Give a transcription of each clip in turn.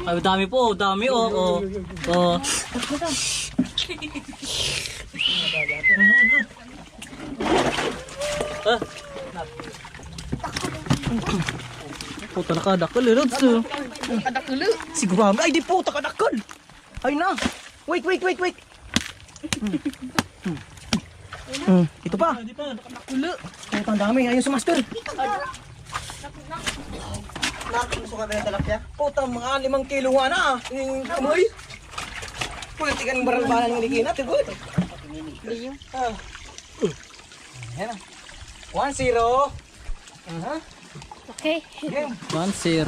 Ay, dami po, dami oh. Oh. Ah. Puta nakadakal eh, Rods. Nakadakal. Siguro ay di po takadakal. Ay na. Wait. Ito pa. Hindi pa, nakadakal. Ito ang dami. Ayun sa master. Gusto ka ba yung talapya? Puta, mga 5 kilo nga na. Yung kamoy. Pwede ka ng barang-barang ng likinat. Ito. Yan na. 1-0. Okay. Game. 1-0.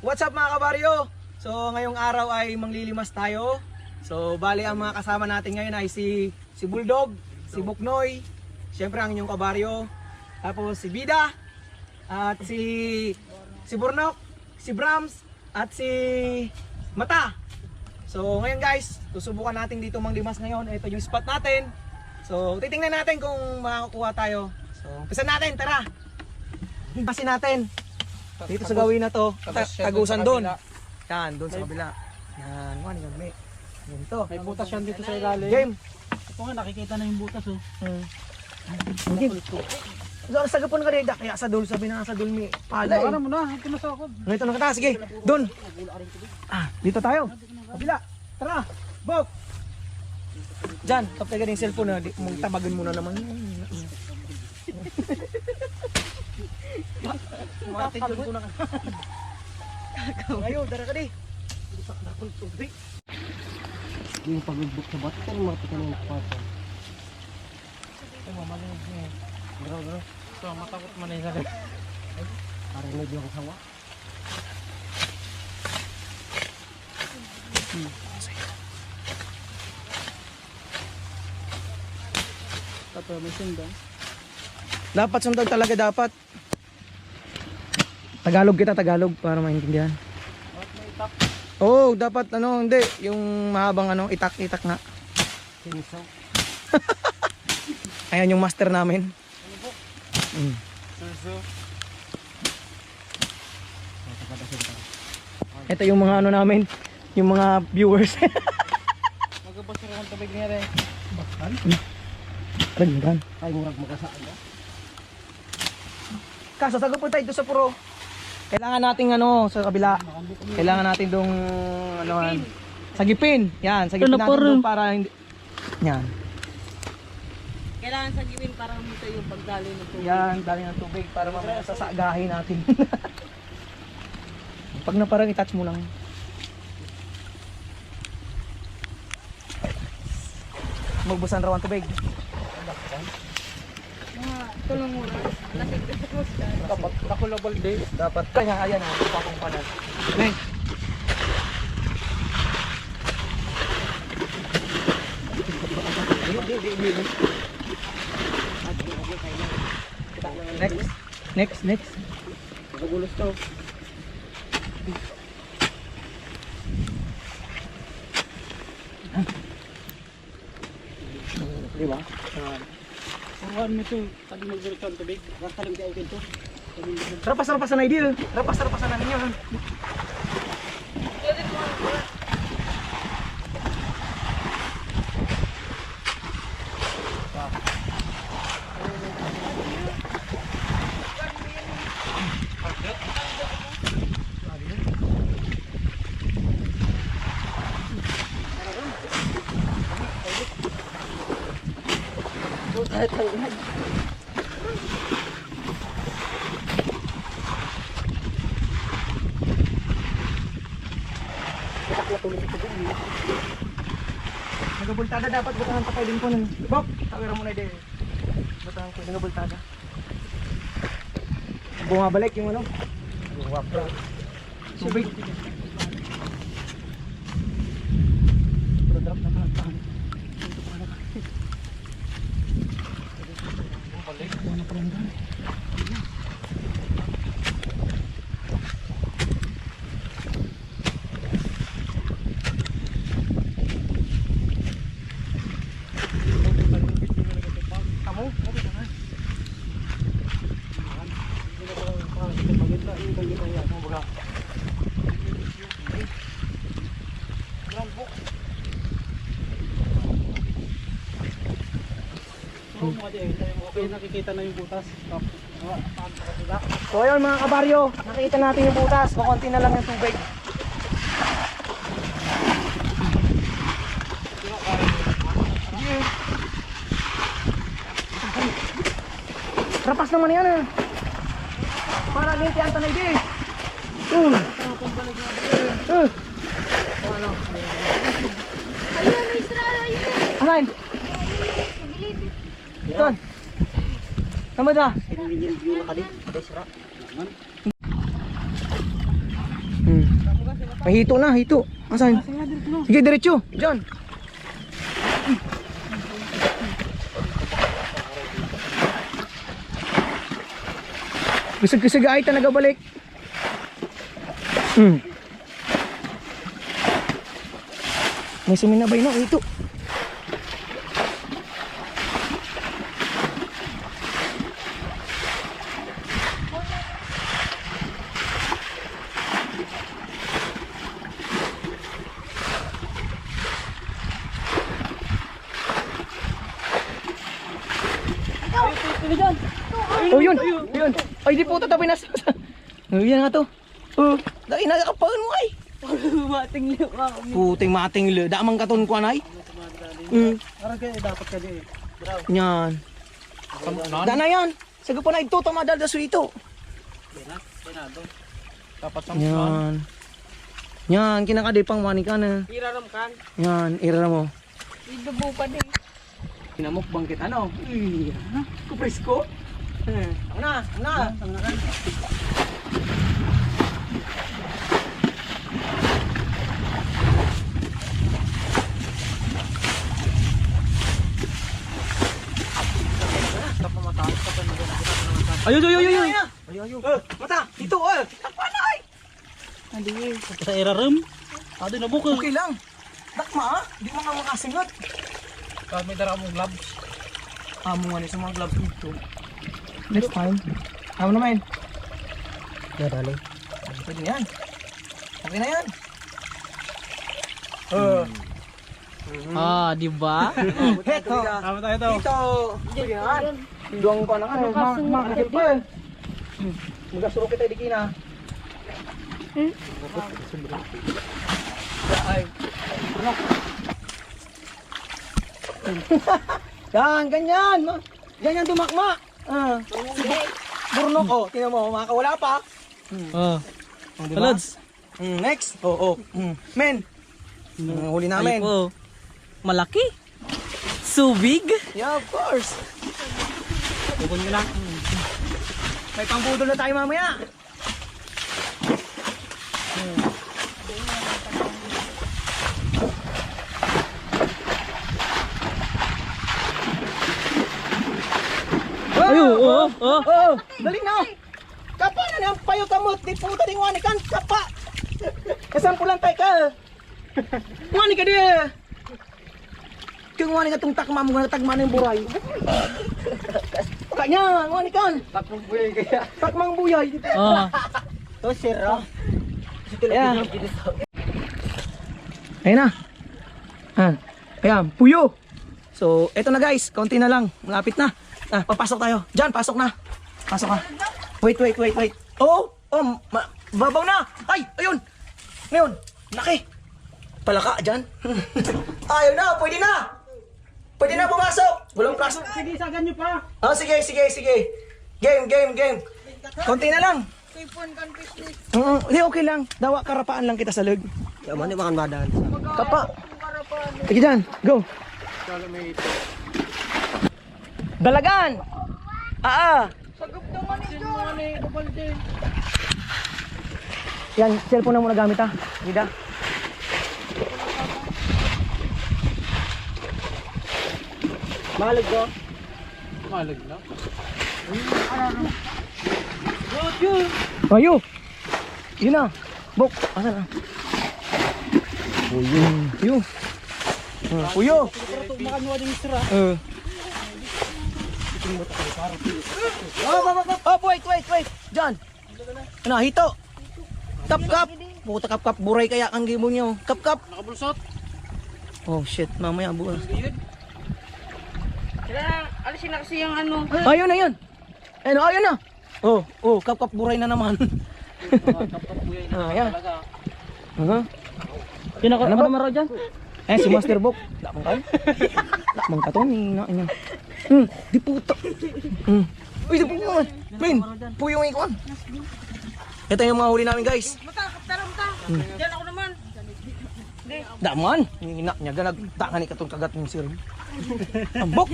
What's up mga kabaryo? So ngayong araw ay manglilimas tayo. So bali ang mga kasama natin ngayon ay si Bulldog, si Buknoy, syempre ang inyong kabaryo, tapos si Bida, at si Burnok, si Brahms, at si Mata. So ngayon guys, susubukan natin dito manglimas ngayon. Ito yung spot natin. So titingnan natin kung makakuha tayo. So umpisa natin, tara. Pasin natin. Dito sa gawin na to, tagusan doon. Yan, doon sa kabila. Yan, ano yung may. Ganito. May butas yan dito sa ilalim. Game. Ito nga, nakikita na yung butas oh. Game. So, sagapon ka rin, kaya sa dul, sabi na sa dul may pala eh. Ano mo na, ito na sa ako. Ganito na kita, sige. Doon. Dito tayo. Kabila. Tara. Bok. Diyan, kapag ka yung cellphone na, mong tabagan mo na naman. Matidyon ko na ka. Ngayon, dara ka di. Yung pagbubuk sa bato, pero matikan yung nakapasa. Ay, mamalig niya. Bro. So, matakot man na yung Parang medyo ang sawa. Tapos may sundan. Dapat sundan talaga dapat. Tagalog kita, Tagalog para maintindihan. Oo, dapat ano, hindi, yung mahabang ano, itak nga. Ayan yung master namin. Ito yung mga ano namin, yung mga viewers. Magabasura ng tubig niya rin. Ragmuran. Ay, murag makasaan na. Kaso sagot po tayo doon sa puro. Kailangan nating ano sa kabila. Kailangan natin dong ano sagipin. Yan, sagipin natin doon para hindi. Yan. Kailangan sa gawin para muto yung pagdalo ng tubig. Yan, dali ng tubig para mamaya sasagahin natin. Pag na parang i-touch mo lang. Magbusan raw ang tubig. Tulong muna. Lasig dito ko siya. Dapat nakulabal din. Dapat. Kaya ayan ha, pakong panan. Neng. Next. Magulos to. Di ba? Puruan mo ito. Tadi magbulit ang tubig. Rakalim kayo ito. Rapas-rapasan na idil. Rapas-rapasan na ninyo. Nagabultada dapat butahan pa kayo din po nun. Bob, tawira mo na din. Butahan ko, nagabultada. Bumabalik yung ano. Wapra. Subig. Pero drop na ka. Nakikita na yung butas. So ayun mga kabaryo, nakita natin yung butas, kukunti na lang yung tubig. Rapas naman yan eh. Para ganti ang tanay di. Ayun, Israel, ayun. Alan, Ton. Tama da. May hito na, hito. Asan? Sige, diretso. Diyan. Kusag-kusag ay ta nagabalik. May suminabay no, hito. Oh yun, yun. Ay di po tatabi na. Oh yan nga to. Oh, dai nagakapaon mo ay. Mating liw ako. Puting mating le, damang katon ko anay. Parang kaya dapat ka di. Yan. Dana yan. Sago pa na ito tamadal da suito. Dapat Yan. Yan kinakadi pang mani ka na. Iraram kan. Yan, ira mo. Idubo pa din. Kinamukbang kita no. Kupresko. Na. Ayo. Mata, ito Takpanay. Sa irarum. Ado na buko. Okay lang. Dakma, di mo nga makasingot. Kami dara mo gloves. Amo nga ni sa mga gloves dito. Next time. Amo naman. Ya dali. Pwede na yan. Okay na yan. Di ba? Heto. Tama tayo to. Dito. Pwede na yan. Duwang pa na ka. Makakit pa eh. Magasuro kita di kina. Ay. Yan, ganyan. Ganyan tumakma. Burnok, oh. Tingnan mo, makakawala pa. Diba? Alads. Next. Men. Huli namin. Malaki. Subig. Yeah, of course. Bukon nyo lang. May pangbudol na tayo mamaya. Dali na. Kapa na nang payo kamot. Di puta ding wani kan. Kapa. Kasampulan tayo ka. Wani ka dia. Kung wani ka tong takma mo nga tagma ng buray. Kanya, wani kan. Takong buhay kaya. Takmang buyay. To sira. Ayan. Ayan na. Ayan, puyo. So, eto na guys. Kaunti na lang. Malapit na. Papasok tayo. Diyan, pasok na. Pasok ka. Wait. Babaw na. Ay, ayun. Ngayon, laki. Palaka, dyan. Ayaw na, pwede na. Pwede na pumasok. Walang plastic. Sige, sagan nyo pa. Sige. Game. Konti na lang. Hindi, okay lang. Dawa, karapaan lang kita sa leg. Yaman di makan badan. Kapa. Sige dyan, go. Dalagan. Sagup naman ito. Yan, cellphone na muna gamit ha. Gida. Mahalag ko. Malag na. Ayo. Yun na. Bok, asa na? Puyo. Puyo. Puyo. Makanuwa din sira. Oh, wait. Diyan. Ano, hito. Kap. Puta kap. Buray kaya ang gimo niyo. Kap. Nakabulsot. Oh, shit. Mamaya bukas. Kaya, alisin na kasi yung ano. Ayun na yun. Ayun na. Oh, kap buray na naman. Kapag buhay na Ayan. talaga. Pinaka Ano ba maro dyan? si Master Bok. Lamang kayo. Lamang ka to ni na niya. Di puta. Uy, di puta. Men, puyong ikuan. Ito yung mga huli namin, guys. Mata, kaptara. Diyan ako naman. Daman. Hina niya ganag tangan ni katong kagat ng sir. Ambok.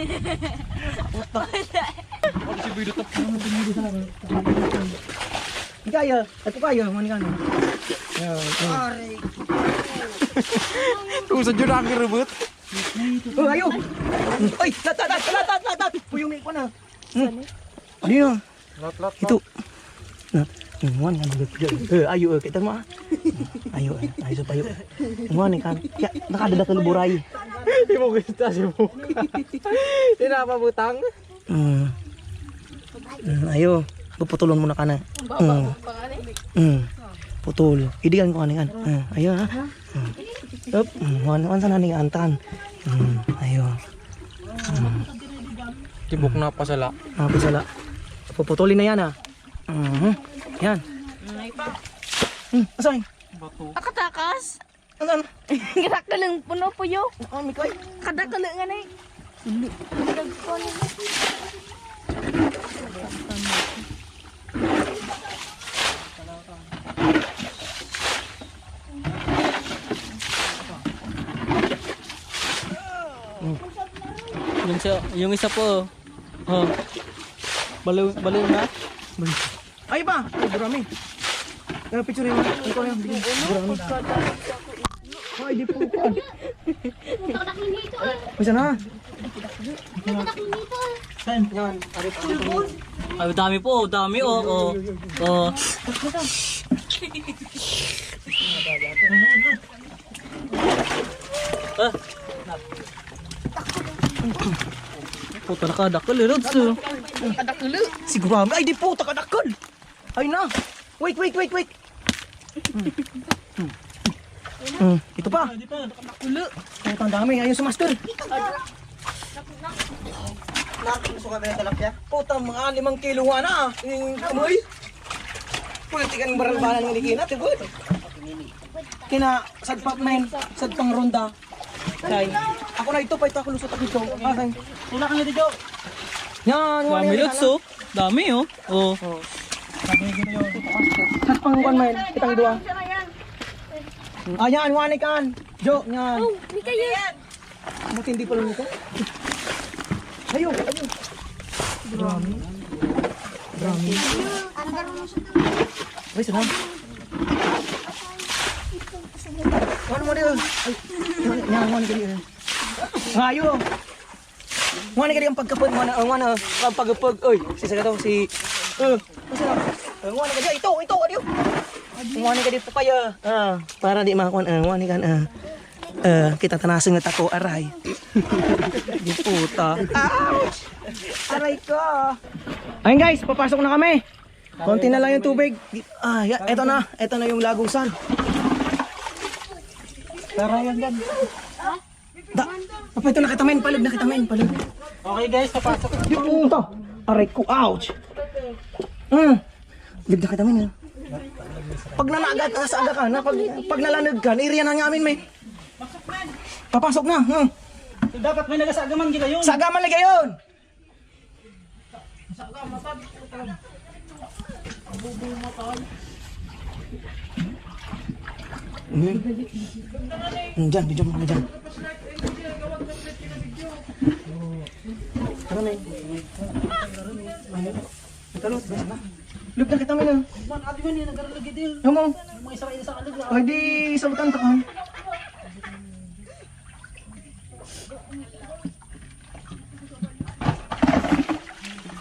Kaya, ito kaya, manikan. Kung sa jura ang rebut. Oh, ayo. Ay, lat. Puyong ikuan na. Ano yun? Lat. Itu. Nah, ngwan kan ayo kita mah. Ayo sa payo. Ngwan kan. Ya, nakadada ka luburay. Di mo kita si Buk. Tinapabutang. Ayo, puputulon muna ka na. Putol. Idigan ko kan. Ayo ha. Up, ngwan sana ning antan. Ayo. Tibok na pasala. Pisala. Puputulin na yan ha. Yan. Asan? Bato. Akatakas. Asan? Kadakalang puno po yo. Mikay. Kadakalang nga na eh. Yung isa po. Oh. Baliw na. Ay ba? Ay, burami. Picture mo. Ikaw yan. Burami. Ay, di po ka. Bisa na. Yan. Ay, dami po. Dami oh. Puta nakadakal eh, Rods. Siguro. Ay, di po. Takadakal. Ay na. Wait. Ito pa. Ang dami. Ayun sa master. Puta, mga 5 kilo nga na. Yung kamoy. Pulitikan ng baralbanan ng likinat. Kina sadpang ronda. Kay, ako na ito pa ito ako lusot ako dito. Okay. Tula ka na dito. Yan, Dami, Rods oh. Dami oh. Oh. Sadpang kuan man, kitang dua. Ayan, wani kan. Jo, yan. Oh, di kayo. Ba't hindi pala nito? Ayun. Drami. Ay, sana. Ano mo dito? Ay, wani ka dito. Ayo. Wani ka dito ang pagkapag. Wani ang pagkapag. Oy, si Sagataw, si... Wani ka dito. Ito. Adiyo. Wani ka dito kaya. Para di makakuan. Wani kan. Kita tanasing na tako. Aray. Di puta. Ouch! Aray ko. Ayun guys, papasok na kami. Konti na lang yung tubig. Eto na. Eto na yung lagusan. Tara yan dyan. Apa ito nakitamin? Palib. Okay guys, napasok. Di puta. Aray ko. Ouch! Palib nakitamin. Pag nanagat, nasa aga ka na. Pag nalanag ka, iriyan na namin may. Papasok na. So, dapat may nagasagaman kita yun. Sagaman lagi yun. Diyan, video mo kami dyan. Ano na yun? Talot, basta na. Lug na kita mo na. Man, adi man yun, nagkaralagi din. Yung mo. Mga isa kalig na. Ay di, salutan ka ka.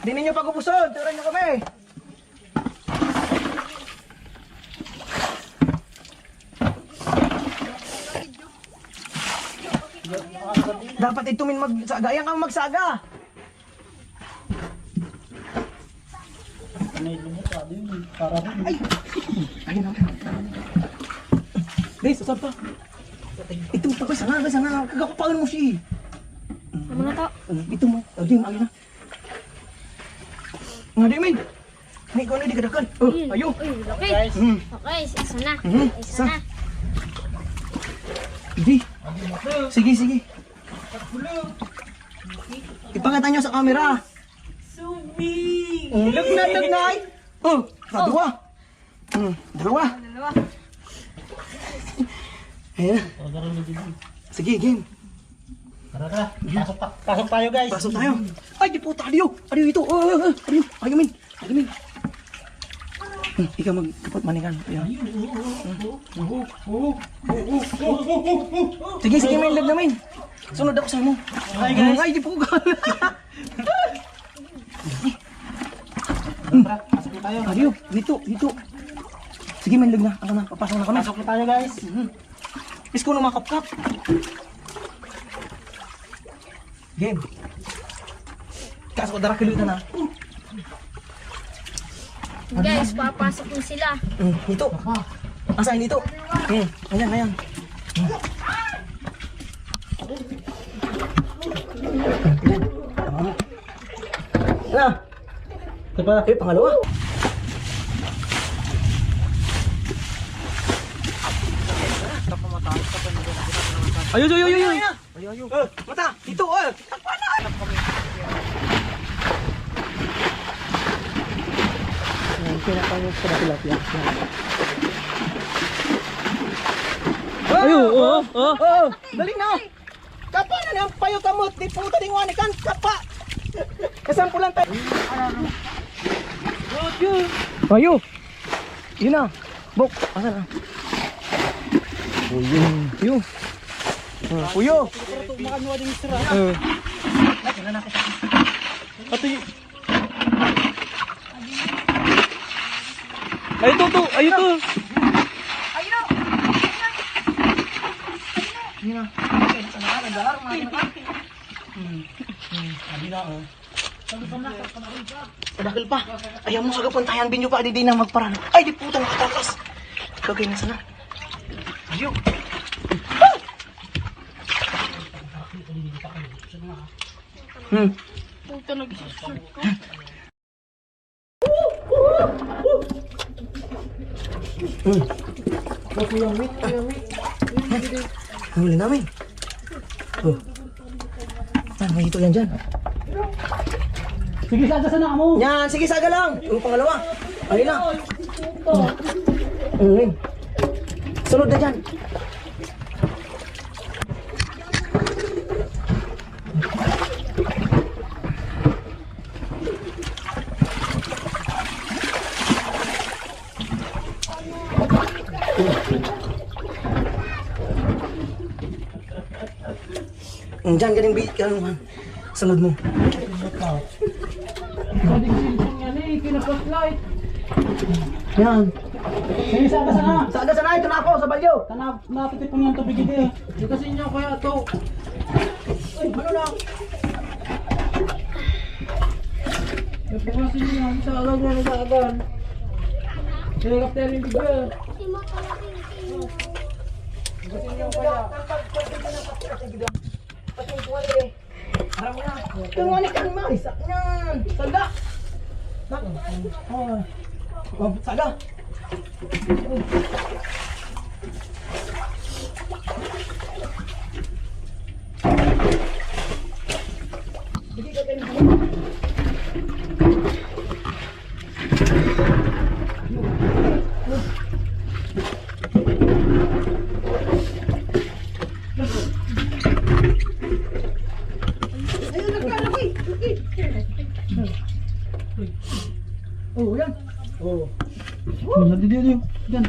Di ninyo pagpupusod. Turan nyo kami. Dapat ito min magsaga. Ayan kang magsaga. Ay! Ayun na. Guys, sasab pa. Ito pa guys, nga. Kagapapain mo siya. Ano na to? Ito mo. Adi mo, ayun na. Nga di, min. May ikaw na di kadakan. Ayo. Uy, okay. Okay, isa na. Isa na. Hindi. Sige. Ipakita nyo sa camera. Sumi! Lagnay. Oh, dalawa. Dalawa. Ayan. Sige, game. Tara. Pasok tayo guys. Pasok tayo. Ay, di puta. Adiyo ito. Adiyo. Ayamin. Ikaw magkapat manikan. Ayan. Sige, main lag namin. Sunod ako sa mo. Hi guys. Ay, di po ka. Pasok na tayo. Adiyo, dito. Sige, main lag na. Ako na, papasok na kami. Pasok na tayo guys. Is ko na makapkap. Game. Kaso ko dara kilutan na. Guys, papasok na sila. Dito. Asahin dito. Ayan. Na. Ito pa. Pangalawa. Ayo. Ayo. Mata, dito. Pinapangit sa tilapia. Ayo, Dali na. Kapa na niyang payo kamot. Di puta ding wanikan. Kapa. Kasampulan tayo. Ayo. Yun na. Bok. Asan na? Puyo. Puyo. Makanwa din sira. Ati. Ayo to. Yun na. Padakil pa. Ayaw mo sa kapuntayan binyo pa. Di na magparaan. Ay, di puta nakatakas. Kagay na sana. Ayo. Puta, nag-shoot ko. Huli namin. May hito yan dyan. Sige, sana mo. Yan, sige saga lang. Yung pangalawa. Ayun na. Sunod na dyan. Diyan, galing sunod mo. Yan. Sige, sana. Saga sana, ito na ako sa balyo. Natitipon yung tubig ito. Kasi nyo kaya to. Ay, ano na? Kasi nyo, sa agan. Helicopter yung bigla. Tungani ka ni Mai, sakyan. Saga. Saga. Oh, yan. Oh. Nandiyan. Diyan.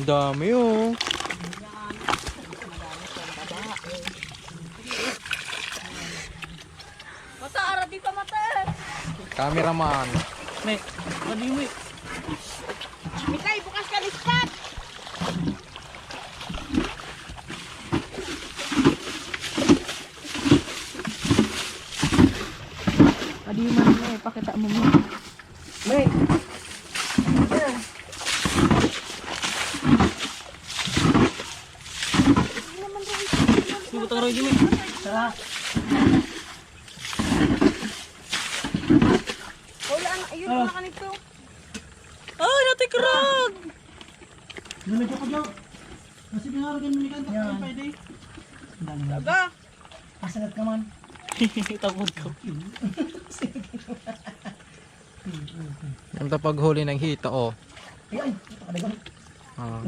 Dami oh. Mata, ara dito mata. Cameraman. May, ano yung may? Mikay, bukas ka lispat. Adi man mo, pakita mo mo. May. Subutang rin yung may. Wala na, ayun wala ka nito. Ay, natin karag! Nalagyan ko dyan. Kasi pinaragan mo ni Kanta. Ay, pwede. Daga. Pasalat ka man. Takot ko. Yung paghuli ng hita oh. Ay, kadagan. Ah.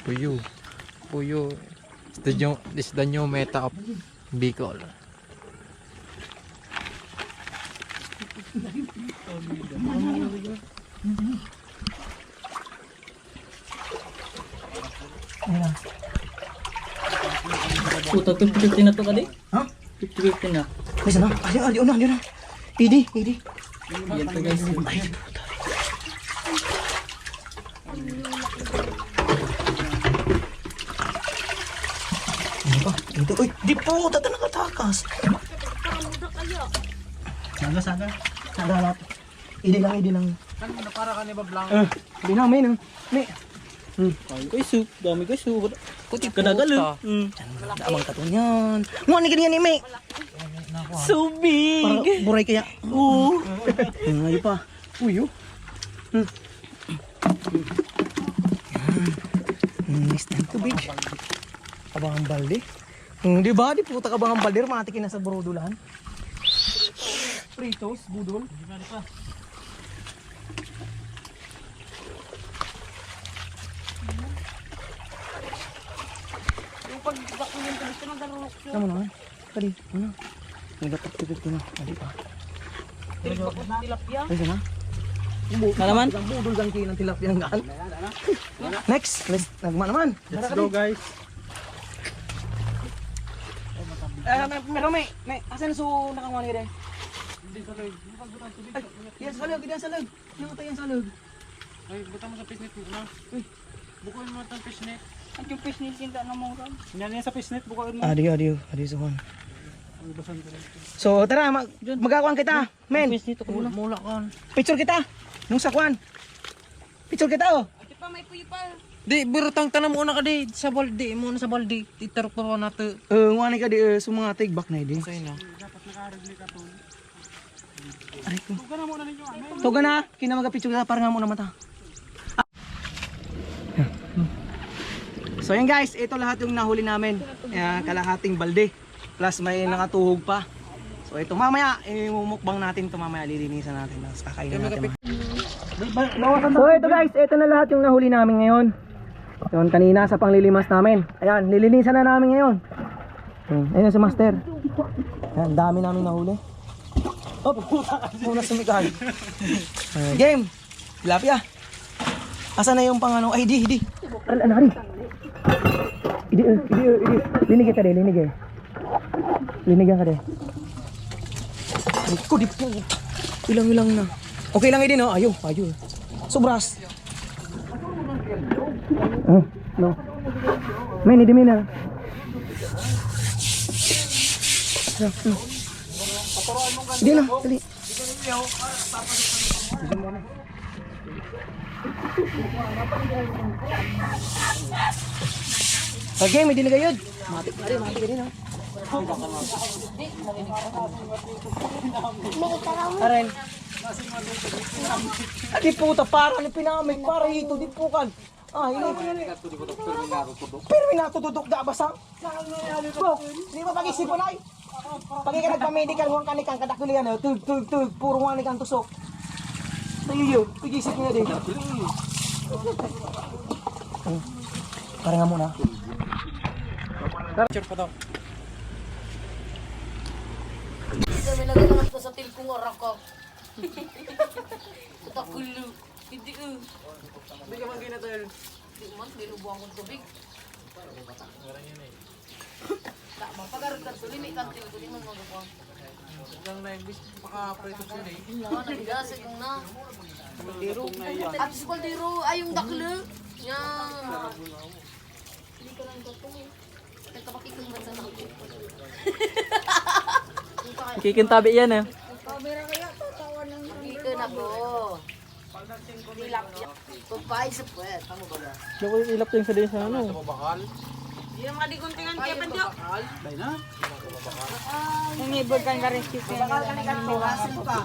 Puyo. Puyo. This the new meta of Bicol. Puta, 50-50 na to kali? Ha? 50-50 na. May sana. Ay, di na. Idi. Yan to guys. Ano ba? Dito. Uy, di po. Tata nakatakas. Saga. Saga lahat. Idi lang. Kan para ka ni Bablang. Hindi na, may. Koy soup. Dami koy soup. Kutik ka na galo. Damang katon yan. Mga ni ganyan ni May. So big! Para buray kaya. Oo. Ay pa. Uy, oh. Next time to big. Kabangang balde. Di ba? Di puta kabangang balde. Matikin na sa brodulan. Fritos, budol. Yung pag-bakulin ko gusto nag-alok siya. Tama naman. Tadi, ano? Nagdatak-tipid ko na. Adi pa. Tilapia. Ay, sana? Na naman? Ang budol kang kinang tilapia ng gaan. Next. Let's nagma naman. Let's go guys. Meron may. Asan so nakangwani ka rin? Ay, yan sa loob. Ano tayo yan sa loob? Ay, buta mo sa pisnit mo na. Bukuin mo itong pisnit. At yung fish niya sinda na mong ram. Yan sa pisnet. Bukain mo. Adiyo sa one. So tara, magkakuan kita. Men, Fish nito ko muna. Mula ka. picture kita. Nung sakwan. Picture kita oh. Ito pa, may puyo pa. Di, birutang tanam muna ka di. Sa baldi. Muna sa baldi. Itarok pa nato. Ngani ka di sa mga tigbak na di. Sa'yo na. Aray ko. Tuga na. Kinamagapicture kita para nga muna mata. So yan guys, ito lahat yung nahuli namin. Kalahating balde. Plus may nakatuhog pa. So ito mamaya, imumukbang natin ito mamaya. Lilinisan natin. Tapos kakainin natin. So ito guys, ito na lahat yung nahuli namin ngayon. Yun, kanina sa panglilimas namin. Ayan, nilinisan na namin ngayon. Ayun si Master. Ayan, dami namin nahuli. Oh, muna sumikal. Game. Tilapia. Asan na yung pang ano? Ay, di. Anari. Idi. Linig ka de. Linigan ka de. Ay, ko di po. Ilang na. Okay lang din, no? Ayo. Sobras. No. May ni na. Hindi na, dali. Okay, may dinigayod. Matik ka rin, ha? Aren. Di puta, para ni pinamig, para ito, di pukan. Ini. Pero may natutudok da basa. Di ba pag-isipan ay? Pag ka nagpa-medical, huwag ka nikang kadakulian, tug, puro nga nikang tusok. Tayo, pag-isip nga din. Parang nga muna. Picture pa daw. Kami nagkakanap ko sa tilkong orak ko. Takulo. Hindi ko. Hindi ka man ginatal. Hindi man, binubuang kong tubig. Tak, mapagarutan ko, limit kan tilko, di man magabuang. Hanggang na yung bis, makapreto sila eh. Wala, nagigasig yung na. At si Baldero, ay yung daklo. Yan. Hindi ka lang gato eh. Nagkapakikong ba sa daklo? Kikintabi yan eh. Hindi ka na po. Dilap niya. Pagpahig sa puwet. Tama ba ba? Lako ilap yung sa din sa ano. Bakal. Hindi naman kadiguntingan kaya pa diyo. Bay na. Nangibod ka nga rin kasi. Bakal ka nikan mo, asin mo ka.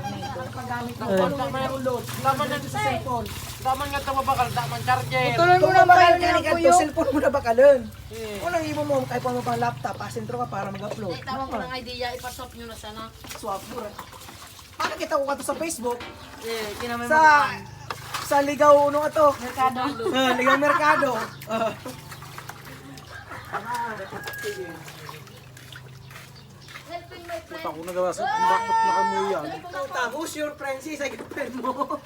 Paggamit mo, paano mo yung ulot? Daman na sa cellphone. Daman nga ito mabakal, daman charger. Kung mabakal ka nikan to, cellphone mo na bakalun. Kung nang ibo mo, kahit pa mo pang laptop, asintro ka para mag-upload. Ay, tawag ko ng idea, ipasop nyo na sana. Swap mo rin. Paano kita ko ka to sa Facebook? Eh, kinamay Sa ligaw, ano ka to? Merkado. Ligaw Merkado. Ako nagawa sa bakit na kami yan. Who's your friend? Si sa girlfriend mo.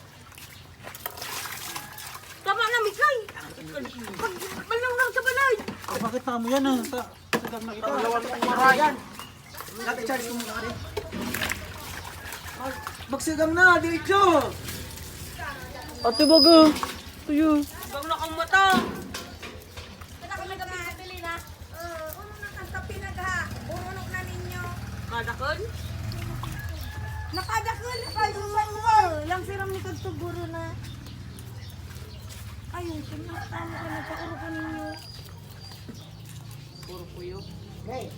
Tama na, Mikay! Malang lang sa balay! Bakit na mo yan ah? Sagang na kita. Lawan kong marayan. Dati charge ko muna ka rin. Magsigam na, diretso! Ate baga. Tuyo. Bang na kang mata! Kadakon? Nakadakol kayo mo. Lang siram ni Kagtuguro na. Ayun, pinatama ko na sa urukan ninyo. Puro puyo. Okay.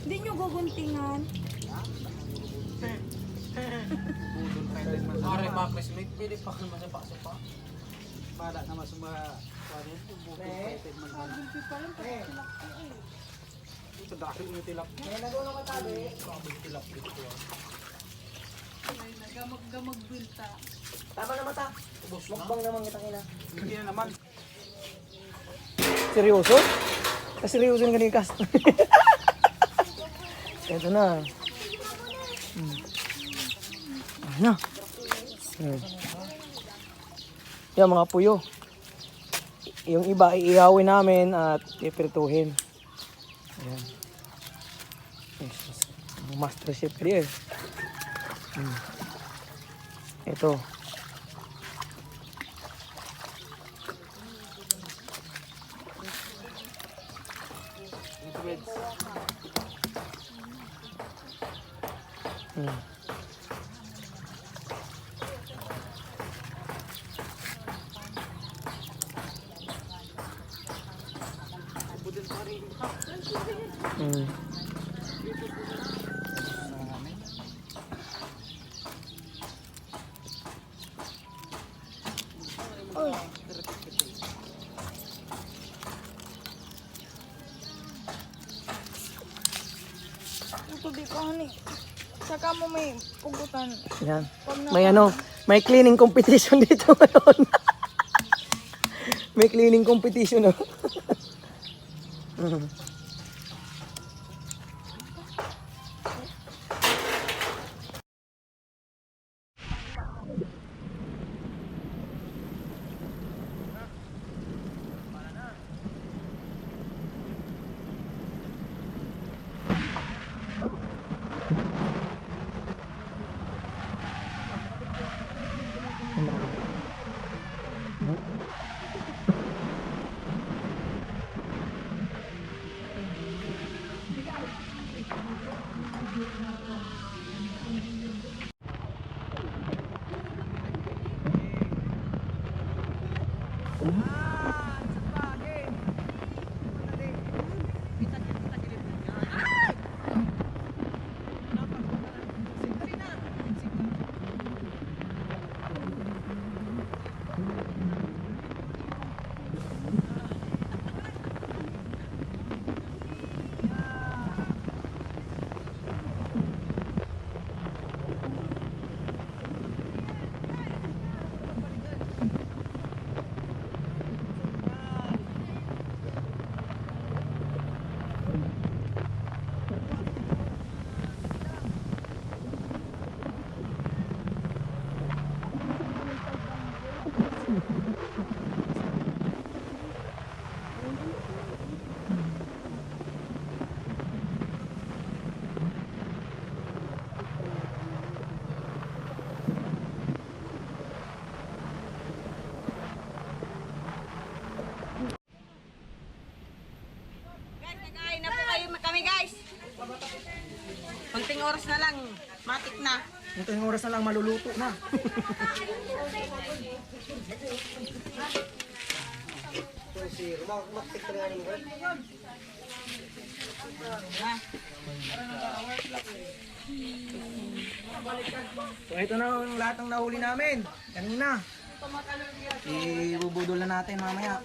Hindi nyo guguntingan. Mare mga Chris, may pili pa ka naman sa paso pa. Bala na mas mga Ito dahil yung tilap. May nagulo ka tabi. Tilap dito. Tama na mata. Mukbang naman kita kina. Hindi na naman. Seryoso? Seryoso yung ganyan cast. Ito na. Ano? Yan mga puyo. Yung iba iihawin namin at ipirituhin. Ayan. Yes. Master chef clear. Ito. Ito di ka hani. Saka mo may pugutan. Yan. May ano, may cleaning competition dito ngayon. May cleaning competition, oh. oras na lang. Matik na. Ito yung oras na lang maluluto na. So ito na ang lahat ng nahuli namin. Kanina. Ibubudol na natin mamaya.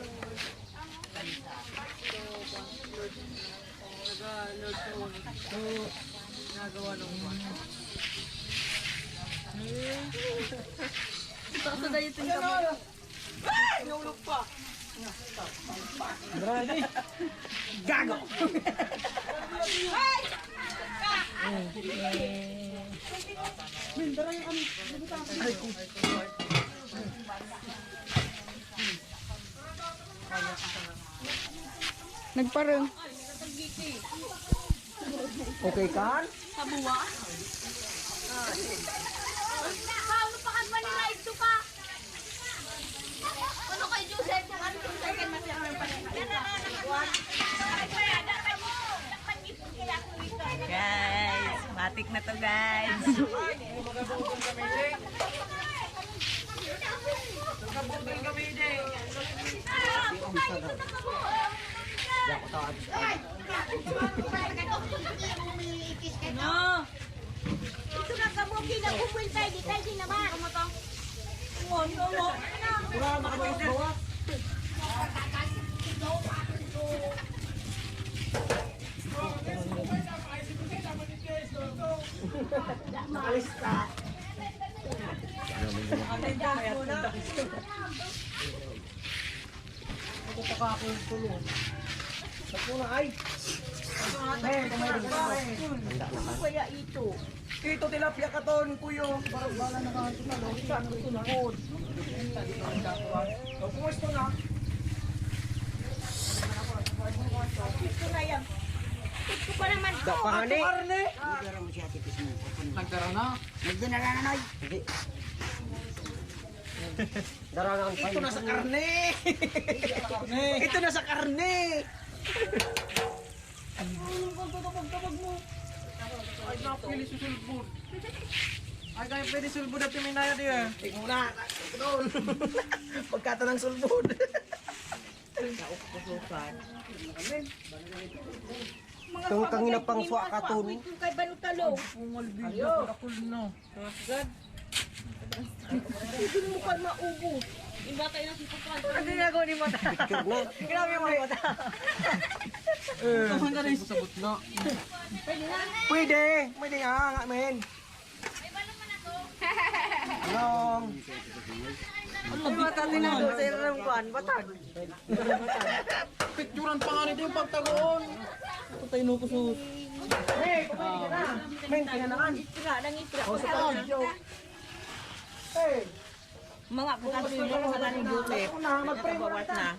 Grabe. Gago. Nagparang. Okay kan? Ano pa kan Manila ito ka? Ano kay Joseph? Ano kung second masaya kami pa rin? Guys, matik na to guys. No. Ito na kamo kinabubuin tayo di tayo din naman. Ano to? Wala makabawas-bawas. Nakalis ka. Ito pa ako yung tulong. Napuna ay. Men, kumain ka Kaya ito. Ito tilapia katon, kuyo. Parang bala na kanto na. Saan ito na? Kumusta na? Ito na yan. Ito pa naman. Karne. Karne. Nagkaroon na. Ito na sa karne. Ito na sa karne. Ay, napili susulbud. Ay, kaya pwede sulbud at tuminaya diya. Tingnan mo na. Ito doon. Pagkata ng sulbud. Itong kangina pang suwa ka to. Ito kay Banutalo. Ayo. Ako no. Ito mo pa maubo. Iba tayo na sipukan. Ano ginagawa ni Mata? Grabe yung mga Mata. Kaman ka rin sa butno. Pwede. Pwede nga. Nga men. Long. Ano mata tinado sa irang kuan? Batag. Picturean pa nga nito yung pagtagoon. Ito tayo no kusus. Hey, kumain ka na. Men, pinanakan. Istra, nang istra. O, sa pag-joke. Hey. Mga bukas yung mga sa laning Joseph. Ako na, mag-pray muna Bawat ta. na.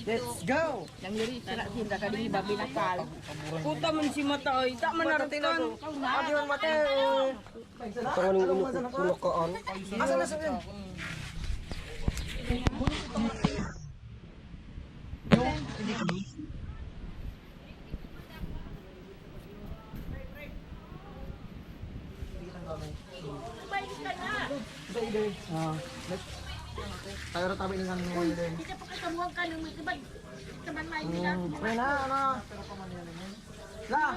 Let's go. Yang diri sira sinda kadi babi nakal. Puta man si mata oy, tak man narutan. Adi man Mata. Tangan ng unukaan. Asa na sa yun? Tayo na tabi ng mga yun. Hindi ka pa katamuhan ka nung may kabad. Kaman main nila. Pray na, ano? La,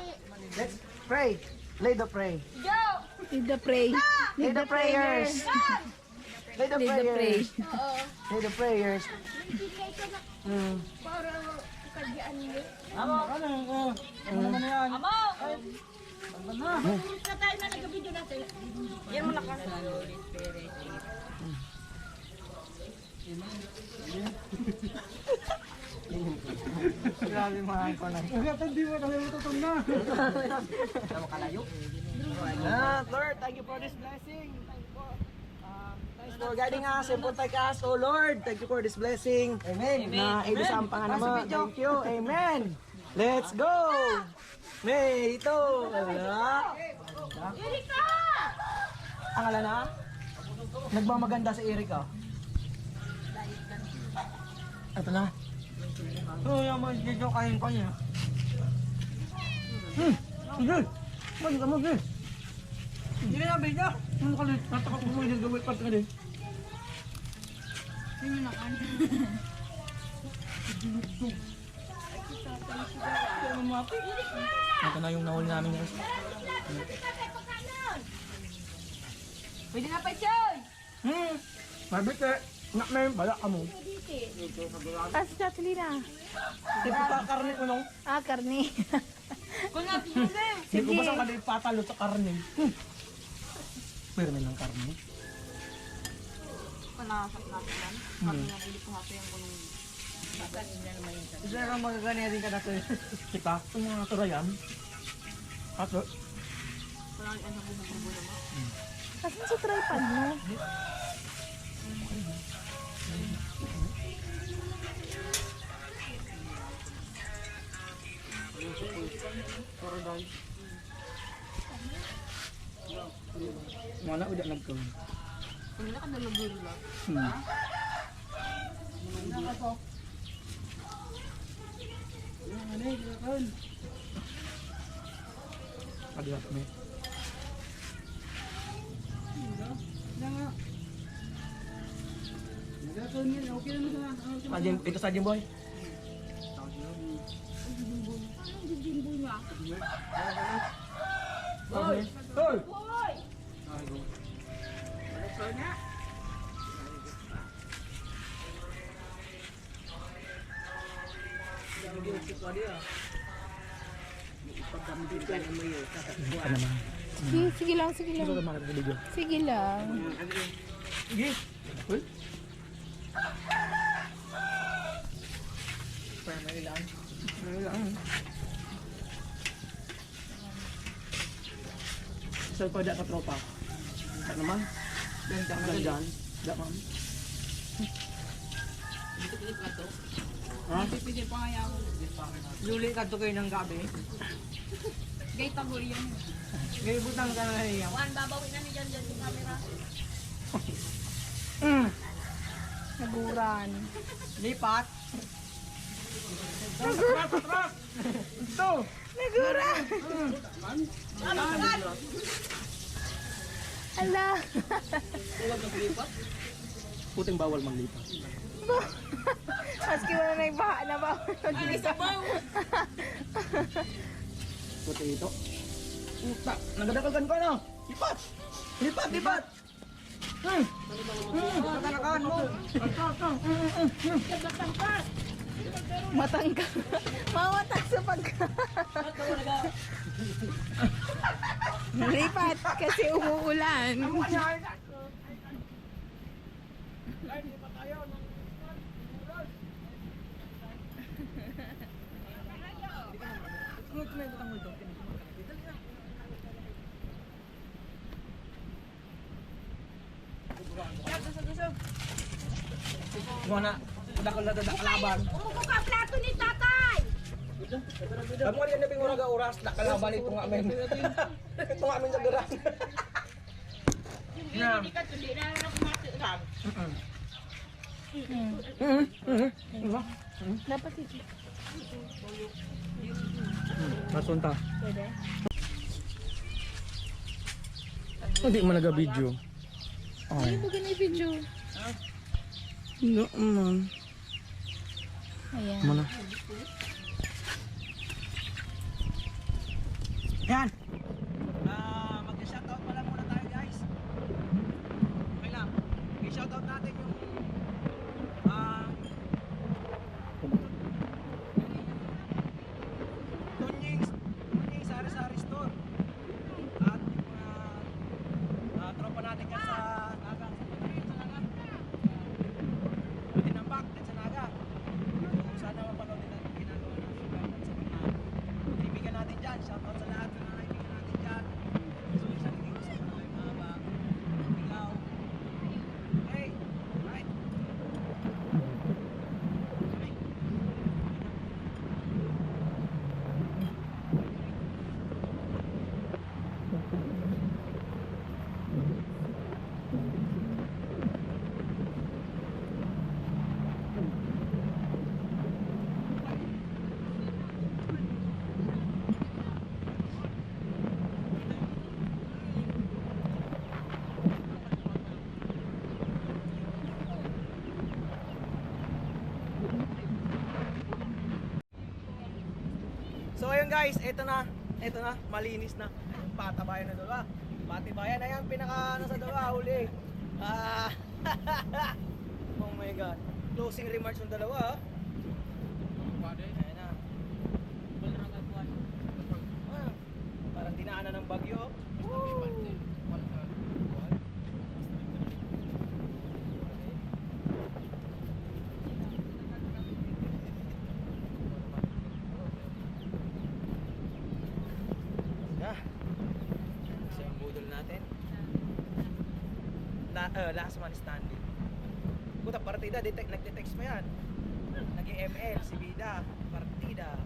let's pray. Lay the pray. Go! Need the pray. Lay the prayers. Lay the prayers. Oo. Lay the prayers. Bigay ka na para kagyaan niyo. Ano naman yan? Amo! Purus na tayo na nag-video natin. Yan mo nakas. Grabe mga ko na. Hindi mo kami matutong na. Tama kalayo. Lord, thank you for this blessing. Thanks for guiding us and protect us, oh Lord. Thank you for this blessing. Amen. Na ibig ang pangalan mo. Thank you. Amen. Let's go. May ito. Wala. Erika! Ang ala na? Nagmamaganda si Erika. Ito na. Oh, yung mga kain pa niya. Sige! Mali ka mo, sige! Sige na, Bida! Ano ka rin? Natakot mo yung gawin part ka din. Sino na kan? Ito na yung nahuli namin guys. Pwede na pa, Choy! Mabit eh. Nak na yung bala ka mo. Tapos Katrina. Tipo ka karne ko nung. Ah, karni. Kung nga, sige! Hindi ko basta kali patalo sa karne. Pero may ng karne. Panasak natin yan. Kami nga hindi ko hato yung kulong. Isa lang magaganyan din ka na kita. Itong mga turayan. Ato. Parang ano sa bubulo mo. Kasi sa tripod mo. Mana udah nagkong. Kung na ka dalaguro lang. Adios me. Sajin, itu sajin boy. Boy, boy. Sige lang, sige lang. Sige lang. Sige. Uy. Pwede na ilan. Saan pa ka tropa? Ano naman? Ganyan. Da ma'am. Ha? Pipili pa nga ako. Luli ka to kayo ng gabi. Gay tagol yan. Ngayon butang ka na iyan. Juan, babawin na ni John John yung camera. Naguran. Lipat. Trap! Ito! Naguran! Ala! Puting bawal maglipat. Maski wala na yung baha na ba? Puti ito. Puta! Nagadakagan ko na! Lipat! Lipat! Lipat! Matanakaan mo! Matangka. Mawatak sa pagka. Lipat kasi umuulan. Mana? Dakol na dakalaban. Umuko ka plato ni tatay! Kamu kan yung nabing oras dakalaban ito nga amin. Ito nga amin sa gerang. Hindi ka tuloy na kumasiran. Dapat ito. Masunta. Pwede. Hindi mo naga-video. Ano ba ganun yung video? No, man. Ayan. Mana? Yan. Mag-shoutout pala muna tayo guys. Okay lang. I-shoutout natin yung Tunying Sari-Sari Store. At yung mga tropa natin dyan sa Naga. Sa Naga. Tinambak din sa Naga. So, sana mapanood din natin ginagawa. guys, eto na, malinis na. Patabayan na dalawa. Patibayan na yan, pinaka nasa dalawa, huli. Ah, oh my god. Closing remarks ng dalawa. Ayan na. Ah, parang dinaanan ng bagyo. So yung budol natin. Last man standing. Puta, partida, nagde-text mo yan. Nag-ML, si Bida, partida.